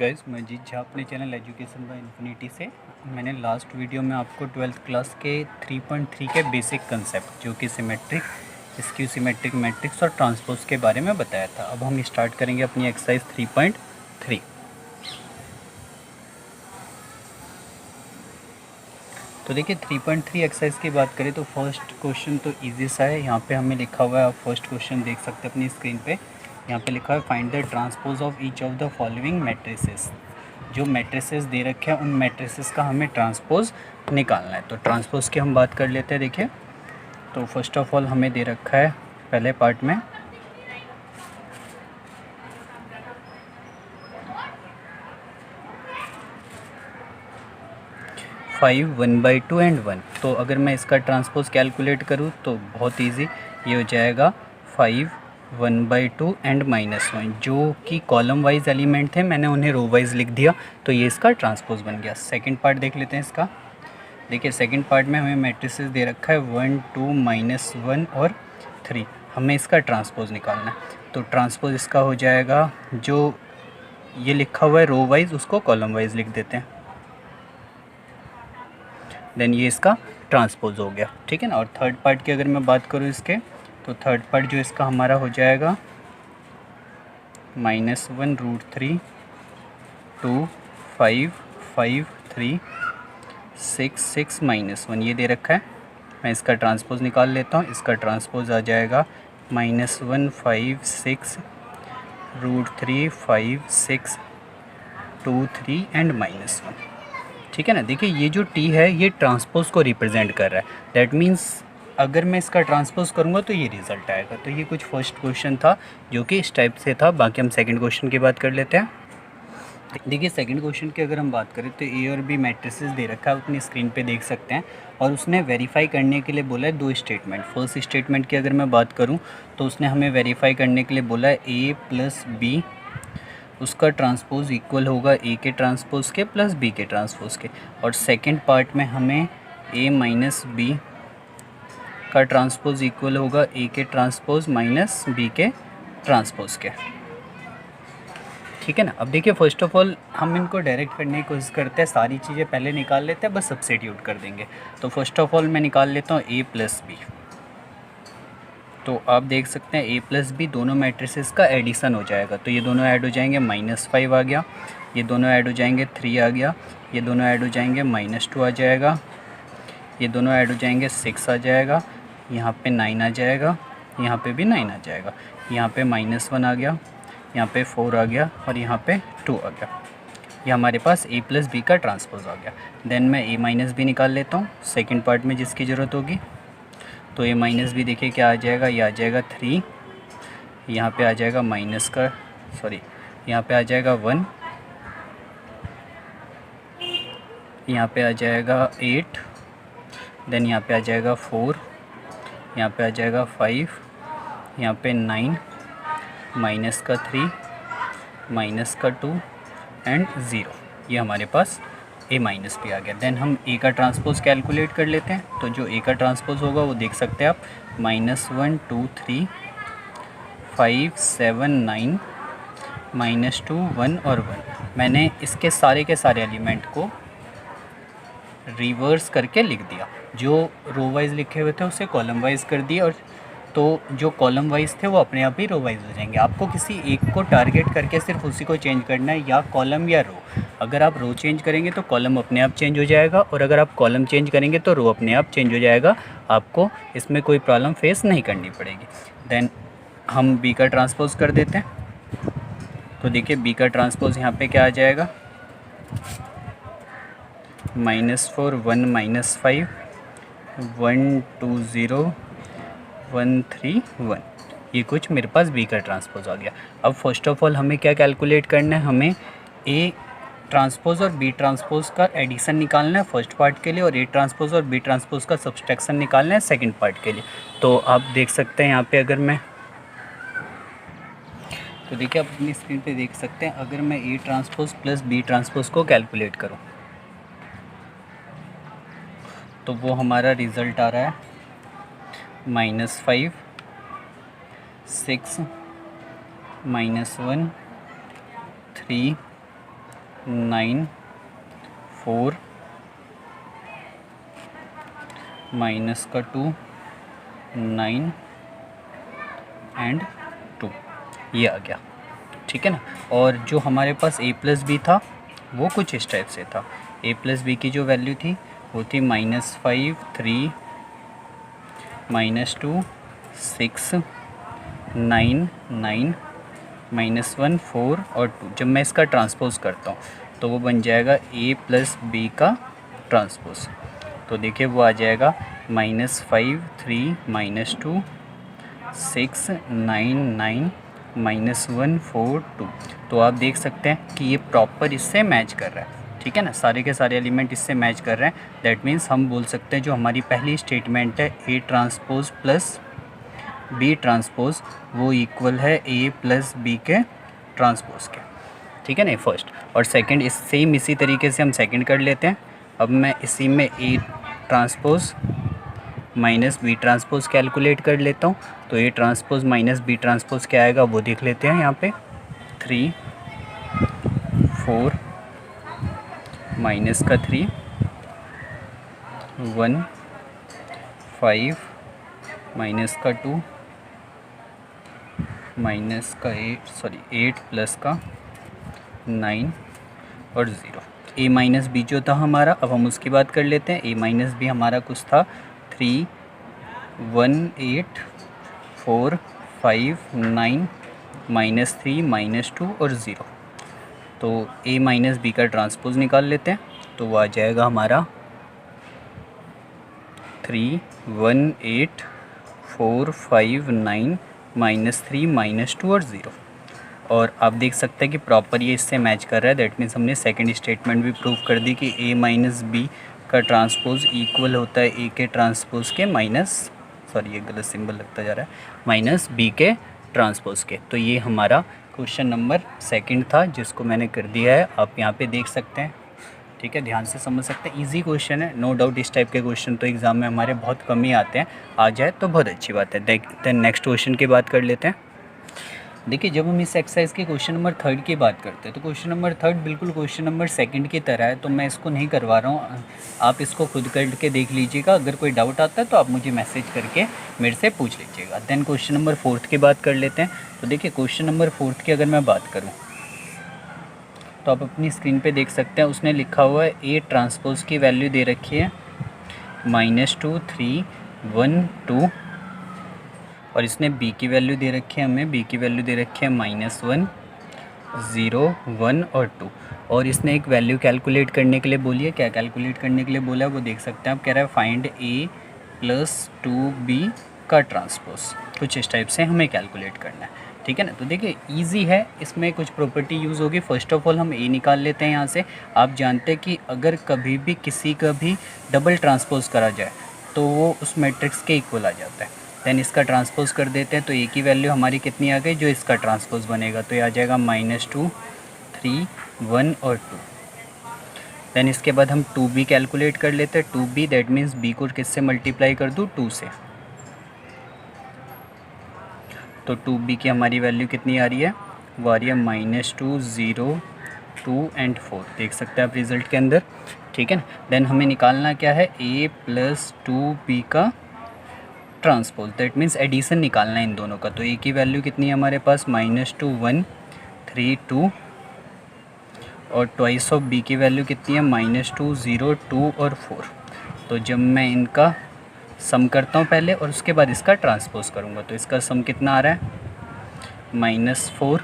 Guys, मैं जीत झा अपने channel education by infinity से। मैंने लास्ट वीडियो में आपको 12th क्लास के 3.3 के बेसिक कंसेप्ट जो कि सिमेट्रिक, स्क्यू सिमेट्रिक मैट्रिक्स और ट्रांसपोज के बारे में बताया था। अब हम स्टार्ट करेंगे अपनी एक्सरसाइज 3.3। तो देखिए 3.3 एक्सरसाइज की बात करें तो फर्स्ट क्वेश्चन तो ईजी सा है। यहाँ पे हमें लिखा हुआ है, आप फर्स्ट क्वेश्चन देख सकते हैं अपनी स्क्रीन पे। यहाँ पे लिखा है find the transpose of each of the following matrices. जो मैट्रिसेस दे रखे हैं उन मैट्रिसेस का हमें ट्रांसपोज निकालना है। तो ट्रांसपोज की हम बात कर लेते हैं। देखिए तो फर्स्ट ऑफ ऑल हमें दे रखा है पहले पार्ट में 5 1/2 एंड 1। तो अगर मैं इसका ट्रांसपोज कैलकुलेट करूँ तो बहुत इजी, ये हो जाएगा 5 1/2 एंड -1। जो कि कॉलम वाइज एलिमेंट थे मैंने उन्हें रो वाइज लिख दिया, तो ये इसका ट्रांसपोज बन गया। सेकंड पार्ट देख लेते हैं इसका। देखिए सेकंड पार्ट में हमें मैट्रिसेस दे रखा है 1 2 -1 और 3। हमें इसका ट्रांसपोज निकालना है। तो ट्रांसपोज इसका हो जाएगा, जो ये लिखा हुआ है रो वाइज उसको कॉलम वाइज लिख देते हैं, देन ये इसका ट्रांसपोज हो गया। ठीक है ना। और थर्ड पार्ट की अगर मैं बात करूँ इसके, तो थर्ड पार्ट जो इसका हमारा हो जाएगा -1√3 2 5 5 3 6 6 -1 ये दे रखा है। मैं इसका ट्रांसपोज निकाल लेता हूँ। इसका ट्रांसपोज आ जाएगा -1 5 6 √3 5 6 2 3 एंड -1। ठीक है ना। देखिए ये जो टी है ये ट्रांसपोज को रिप्रेजेंट कर रहा है। दैट मीन्स अगर मैं इसका ट्रांसपोज करूँगा तो ये रिज़ल्ट आएगा। तो ये कुछ फर्स्ट क्वेश्चन था जो कि इस टाइप से था। बाकी हम सेकंड क्वेश्चन की बात कर लेते हैं। देखिए सेकंड क्वेश्चन की अगर हम बात करें तो ए और बी मैट्रिसेस दे रखा है, अपनी स्क्रीन पे देख सकते हैं। और उसने वेरीफाई करने के लिए बोला है 2 स्टेटमेंट। फर्स्ट स्टेटमेंट की अगर मैं बात करूँ तो उसने हमें वेरीफाई करने के लिए बोला है ए प्लस बी, उसका ट्रांसपोज इक्वल होगा ए के ट्रांसपोज के प्लस बी के ट्रांसपोज के। और सेकंड पार्ट में हमें ए माइनस बी का ट्रांसपोज इक्वल होगा ए के ट्रांसपोज माइनस बी के ट्रांसपोज के। ठीक है ना। अब देखिए फर्स्ट ऑफ ऑल हम इनको डायरेक्ट करने की कोशिश करते हैं, सारी चीज़ें पहले निकाल लेते हैं, बस सब्स्टिट्यूट कर देंगे। तो फर्स्ट ऑफ ऑल मैं निकाल लेता हूँ ए प्लस बी। तो आप देख सकते हैं ए प्लस बी दोनों मैट्रिसेस का एडिशन हो जाएगा। तो ये दोनों ऐड हो जाएंगे, -5 आ गया। ये दोनों ऐड हो जाएंगे, 3 आ गया। ये दोनों ऐड हो जाएंगे, -2 आ जाएगा। ये दोनों ऐड हो जाएंगे, 6 आ जाएगा। यहाँ पे 9 आ जाएगा, यहाँ पे भी 9 आ जाएगा। यहाँ पे -1 आ गया, यहाँ पे 4 आ गया और यहाँ पे 2 आ गया। ये हमारे पास ए प्लस बी का ट्रांसपोज आ गया। देन मैं ए माइनस बी निकाल लेता हूँ सेकेंड पार्ट में जिसकी ज़रूरत होगी। तो ये माइनस भी देखिए क्या आ जाएगा, ये आ जाएगा 3, यहाँ पे आ जाएगा यहाँ पे आ जाएगा 1, यहाँ पे आ जाएगा 8, देन यहाँ पे आ जाएगा 4, यहाँ पे आ जाएगा 5, यहाँ पे 9, -3, -2 एंड 0। ये हमारे पास ए माइनस भी आ गया। देन हम ए का ट्रांसपोज कैलकुलेट कर लेते हैं। तो जो ए का ट्रांसपोज होगा वो देख सकते हैं आप, -1 2 3 5 7 9 -2 1 और 1। मैंने इसके सारे के सारे एलिमेंट को रिवर्स करके लिख दिया। जो रो वाइज लिखे हुए थे उसे कॉलम वाइज कर दिया, और तो जो कॉलम वाइज थे वो अपने आप ही रो वाइज हो जाएंगे। आपको किसी एक को टारगेट करके सिर्फ उसी को चेंज करना है, या कॉलम या रो। अगर आप रो चेंज करेंगे तो कॉलम अपने आप चेंज हो जाएगा, और अगर आप कॉलम चेंज करेंगे तो रो अपने आप चेंज हो जाएगा। आपको इसमें कोई प्रॉब्लम फेस नहीं करनी पड़ेगी। देन हम बी का ट्रांसपोज कर देते हैं। तो देखिए बी का ट्रांसपोज यहाँ पे क्या आ जाएगा, -4 1 -5 1 2 0 1 3 1। ये कुछ मेरे पास बी का ट्रांसपोज आ गया। अब फर्स्ट ऑफ ऑल हमें क्या कैलकुलेट करना है, हमें ए ट्रांसपोज और बी ट्रांसपोज का एडिशन निकालना है फर्स्ट पार्ट के लिए, और ए ट्रांसपोज और बी ट्रांसपोज का सब्सट्रैक्शन निकालना है सेकंड पार्ट के लिए। तो आप देख सकते हैं यहाँ पे, अगर मैं तो देखिए आप अपनी स्क्रीन पे देख सकते हैं, अगर मैं A transpose plus B transpose को कैलकुलेट करूँ तो वो हमारा रिज़ल्ट आ रहा है -5 6 -1 3 9 4 माइनस का 2 9 एंड 2, ये आ गया। ठीक है ना। और जो हमारे पास a प्लस बी था वो कुछ इस टाइप से था। a प्लस बी की जो वैल्यू थी वो थी -5 3 -2 6 9 9 -1 4 और 2। जब मैं इसका ट्रांसपोज करता हूँ तो वो बन जाएगा a प्लस बी का ट्रांसपोज। तो देखिए वो आ जाएगा -5 3 -2 6 9 9 -1 4 2। तो आप देख सकते हैं कि ये प्रॉपर इससे मैच कर रहा है। ठीक है ना, सारे के सारे एलिमेंट इससे मैच कर रहे हैं। दैट मीन्स हम बोल सकते हैं जो हमारी पहली स्टेटमेंट है a transpose plus b transpose वो इक्वल है a प्लस बी के ट्रांसपोज के। ठीक है ना, फर्स्ट। और सेकंड इसी तरीके से हम सेकंड कर लेते हैं। अब मैं इसी में a transpose minus B transpose calculate कर लेता हूँ। तो a transpose minus B transpose क्या आएगा वो देख लेते हैं। यहाँ पे 3 4 माइनस का 3 1 5 माइनस का 2 माइनस का 8 प्लस का 9 और 0। a माइनस बी जो था हमारा, अब हम उसकी बात कर लेते हैं। a माइनस बी हमारा कुछ था 3 1 8 4 5 9 -3 -2 और 0। तो a माइनस बी का ट्रांसपोज निकाल लेते हैं। तो वो आ जाएगा हमारा 3 1 8 4 5 9 -3 -2 और 0। और आप देख सकते हैं कि प्रॉपर ये इससे मैच कर रहा है। दैट मीन्स हमने सेकंड स्टेटमेंट भी प्रूव कर दी कि a माइनस बी का ट्रांसपोज इक्वल होता है a के ट्रांसपोज के ये गलत सिंबल लगता जा रहा है, माइनस बी के ट्रांसपोज के। तो ये हमारा क्वेश्चन नंबर सेकंड था जिसको मैंने कर दिया है, आप यहाँ पे देख सकते हैं। ठीक है, ध्यान से समझ सकते हैं, इजी क्वेश्चन है। नो डाउट इस टाइप के क्वेश्चन तो एग्ज़ाम में हमारे बहुत कम ही आते हैं, आ जाए तो बहुत अच्छी बात है। देन नेक्स्ट क्वेश्चन की बात कर लेते हैं। देखिए, जब हम इस एक्सरसाइज के क्वेश्चन नंबर 3 की बात करते हैं तो क्वेश्चन नंबर 3 बिल्कुल क्वेश्चन नंबर 2 की तरह है, तो मैं इसको नहीं करवा रहा हूँ, आप इसको खुद करके देख लीजिएगा। अगर कोई डाउट आता है तो आप मुझे मैसेज करके मेरे से पूछ लीजिएगा। देन क्वेश्चन नंबर 4 की बात कर लेते हैं। तो देखिए, क्वेश्चन नंबर 4 की अगर मैं बात करूँ तो आप अपनी स्क्रीन पर देख सकते हैं, उसने लिखा हुआ है a ट्रांसपोज की वैल्यू दे रखी है -2 3 1 2 और इसने b की वैल्यू दे रखी है, हमें b की वैल्यू दे रखी है -1 0 1 और 2। और इसने एक वैल्यू कैलकुलेट करने के लिए बोली है। क्या कैलकुलेट करने के लिए बोला है वो देख सकते हैं आप। कह रहा है फाइंड a प्लस 2b का ट्रांसपोज, कुछ इस टाइप से हमें कैलकुलेट करना है। ठीक है ना। तो देखिए इजी है, इसमें कुछ प्रॉपर्टी यूज़ होगी। फर्स्ट ऑफ ऑल हम a निकाल लेते हैं यहाँ से। आप जानते हैं कि अगर कभी भी किसी का भी डबल ट्रांसपोज करा जाए तो वो उस मैट्रिक्स के इक्वल आ जाता है। देन इसका ट्रांसपोज कर देते हैं तो a की वैल्यू हमारी कितनी आ गई जो इसका ट्रांसपोज बनेगा, तो ये आ जाएगा -2 3 1 और 2। देन इसके बाद हम 2b कैलकुलेट कर लेते हैं। 2b दैट मीन्स b को किससे मल्टीप्लाई कर दूँ 2 से, तो 2b की हमारी वैल्यू कितनी आ रही है, वो आ रही है -2 0 2 एंड 4। देख सकते हैं आप रिज़ल्ट के अंदर। ठीक है ना। देन हमें निकालना क्या है, a प्लस 2b का ट्रांसपोज, दैट मीन्स एडिशन निकालना है इन दोनों का। तो a की वैल्यू कितनी है हमारे पास -2 1 3 2 और ट्वाइस ऑफ b की वैल्यू कितनी है -2 0 2 और 4। तो जब मैं इनका सम करता हूँ पहले और उसके बाद इसका ट्रांसपोज करूँगा तो इसका सम कितना आ रहा है -4,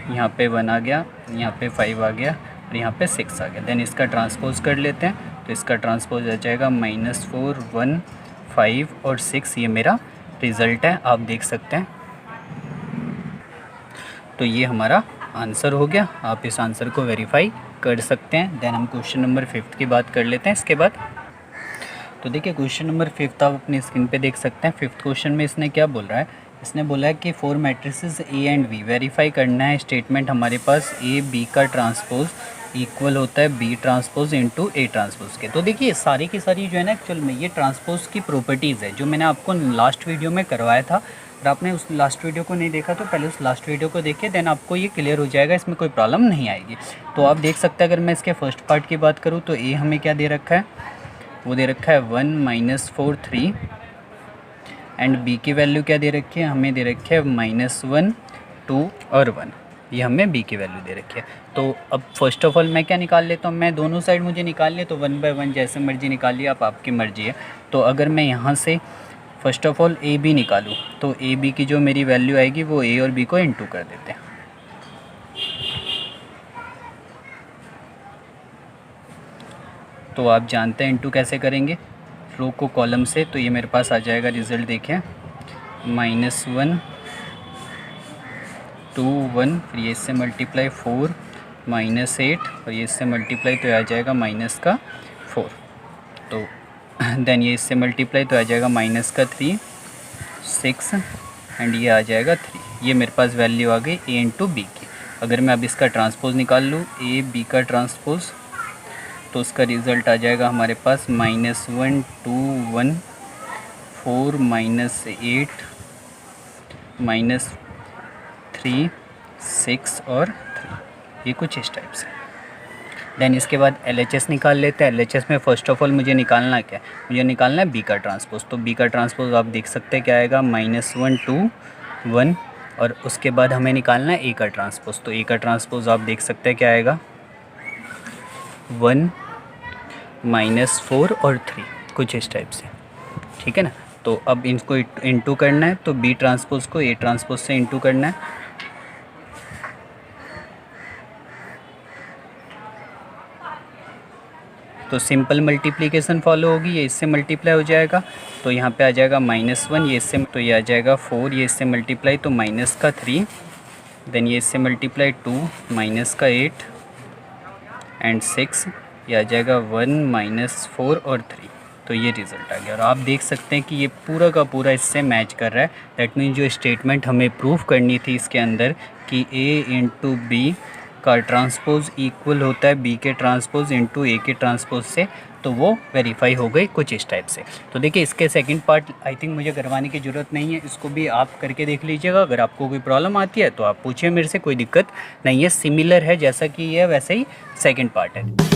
यहाँ पे 1 आ गया, यहाँ पे 5 आ गया और यहाँ पे 6 आ गया। देन इसका ट्रांसपोज कर लेते हैं तो इसका ट्रांसपोज आ जाएगा -4 1 5 और 6। ये मेरा रिज़ल्ट है, आप देख सकते हैं। तो ये हमारा आंसर हो गया, आप इस आंसर को वेरीफाई कर सकते हैं। देन हम क्वेश्चन नंबर 5 की बात कर लेते हैं इसके बाद। तो देखिए क्वेश्चन नंबर 5 आप अपनी स्क्रीन पे देख सकते हैं। 5th क्वेश्चन में इसने क्या बोल रहा है, इसने बोला है कि 4 matrices A and B verify करना है। स्टेटमेंट हमारे पास A B का ट्रांसपोज इक्वल होता है B transpose into A transpose के। तो देखिए सारी की सारी जो है ना एक्चुअल में ये ट्रांसपोज की प्रॉपर्टीज़ है जो मैंने आपको लास्ट वीडियो में करवाया था। और आपने उस लास्ट वीडियो को नहीं देखा तो पहले उस लास्ट वीडियो को देखिए, देन आपको ये क्लियर हो जाएगा, इसमें कोई प्रॉब्लम नहीं आएगी। तो आप देख सकते हैं अगर मैं इसके फर्स्ट पार्ट की बात करूँ तो ए हमें क्या दे रखा है, वो दे रखा है 1 - 4 3 एंड बी की वैल्यू क्या दे रखी है, हमें दे रखी है -1 2 और 1, ये हमें बी की वैल्यू दे रखी है। तो अब फर्स्ट ऑफ ऑल मैं क्या निकाल लेता हूँ, मैं दोनों साइड मुझे निकालनी है तो 1 बाय 1 जैसे मर्जी निकालिए आप, आपकी मर्जी है। तो अगर मैं यहाँ से first of all A B निकालूँ तो ए बी की जो मेरी वैल्यू आएगी वो ए और बी को इनटू कर देते हैं। तो आप जानते हैं इनटू कैसे करेंगे, रो को कॉलम से, तो ये मेरे पास आ जाएगा रिज़ल्ट देखिए -1 2 1, फिर ये इससे मल्टीप्लाई 4 -8 और ये इससे मल्टीप्लाई तो आ जाएगा -4, तो देन ये इससे मल्टीप्लाई तो आ जाएगा -3 6 एंड ये आ जाएगा 3। ये मेरे पास वैल्यू आ गई ए इंटू बी की। अगर मैं अब इसका ट्रांसपोज निकाल लूँ, ए बी का ट्रांसपोज, तो उसका रिज़ल्ट आ जाएगा हमारे पास -1 2 1 4 -8 -3 6 और 3, ये कुछ इस टाइप से। देन इसके बाद LHS निकाल लेते हैं। LHS में फ़र्स्ट ऑफ ऑल मुझे निकालना क्या है, मुझे निकालना है बी का ट्रांसपोज। तो बी का ट्रांसपोज आप देख सकते हैं क्या आएगा, -1 2 1, और उसके बाद हमें निकालना है ए का ट्रांसपोज। तो ए का ट्रांसपोज आप देख सकते हैं क्या आएगा, 1 -4 और 3, कुछ इस टाइप से, ठीक है ना। तो अब इनको इंटू करना है, तो बी ट्रांसपोज को ए ट्रांसपोज से इंटू करना है। तो सिंपल मल्टीप्लिकेशन फॉलो होगी, ये इससे मल्टीप्लाई हो जाएगा तो यहाँ पे आ जाएगा -1, ये इससे, तो ये आ जाएगा 4, ये इससे मल्टीप्लाई तो -3, देन ये इससे मल्टीप्लाई 2 -8 एंड 6, ये आ जाएगा 1 -4 और 3। तो ये रिज़ल्ट आ गया और आप देख सकते हैं कि ये पूरा का पूरा इससे मैच कर रहा है। दैट मीन्स जो स्टेटमेंट हमें प्रूफ करनी थी इसके अंदर कि ए इंटू बी का ट्रांसपोज इक्वल होता है बी के ट्रांसपोज इंटू ए के ट्रांसपोज से, तो वो वेरीफाई हो गई कुछ इस टाइप से। तो देखिए इसके सेकंड पार्ट आई थिंक मुझे करवाने की ज़रूरत नहीं है, इसको भी आप करके देख लीजिएगा। अगर आपको कोई प्रॉब्लम आती है तो आप पूछिए मेरे से, कोई दिक्कत नहीं है, सिमिलर है जैसा कि ये वैसे ही सेकंड पार्ट है।